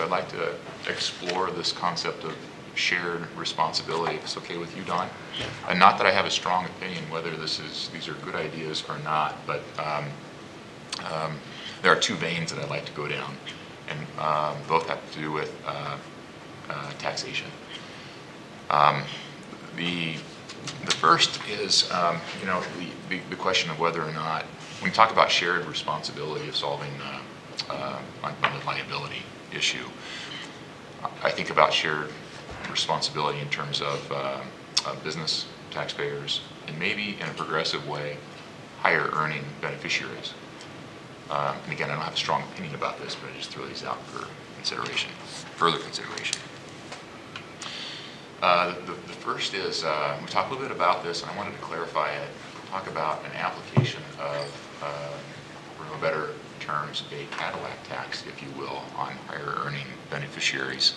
to, I'd like to explore this concept of shared responsibility, if it's okay with you, Don. And not that I have a strong opinion whether these are good ideas or not, but there are two veins that I'd like to go down, and both have to do with taxation. The first is, the question of whether or not, when we talk about shared responsibility of solving unfunded liability issue, I think about shared responsibility in terms of business taxpayers, and maybe in a progressive way, higher earning beneficiaries. And again, I don't have a strong opinion about this, but I just throw these out for consideration, further consideration. The first is, we talked a little bit about this, and I wanted to clarify it. Talk about an application of, for no better terms, a Cadillac tax, if you will, on higher earning beneficiaries.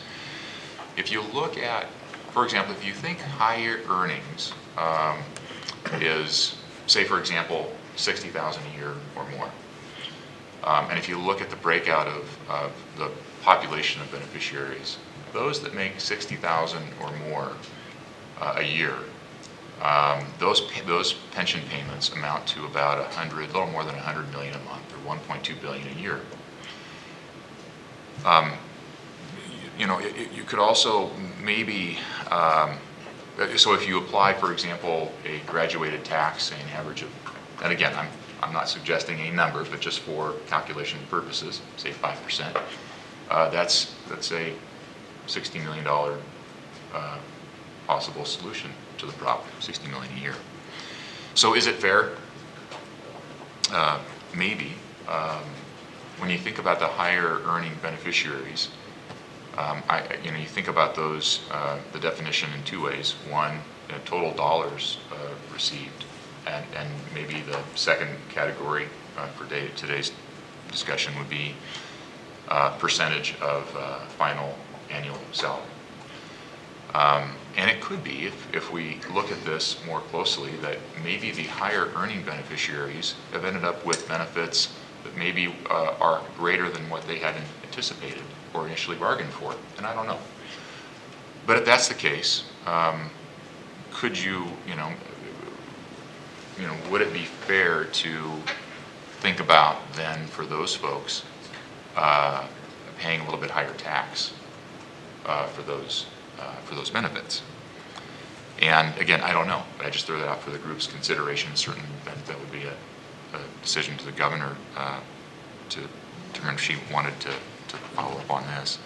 If you look at, for example, if you think higher earnings is, say, for example, $60,000 a year or more, and if you look at the breakout of the population of beneficiaries, those that make $60,000 or more a year, those pension payments amount to about a little more than $100 million a month, or $1.2 billion a year. You could also maybe, so if you apply, for example, a graduated tax, say an average of, and again, I'm not suggesting a number, but just for calculation purposes, say 5%, that's a $60 million possible solution to the problem, $60 million a year. So is it fair? Maybe. When you think about the higher earning beneficiaries, you think about those, the definition in two ways. One, total dollars received, and maybe the second category for today's discussion would be percentage of final annual salary. And it could be, if we look at this more closely, that maybe the higher earning beneficiaries have ended up with benefits that maybe are greater than what they had anticipated or initially bargained for, and I don't know. But if that's the case, could would it be fair to think about then for those folks paying a little bit higher tax for those benefits? And again, I don't know, but I just throw that out for the group's consideration. Certainly that would be a decision to the governor to determine if she wanted to follow up on this.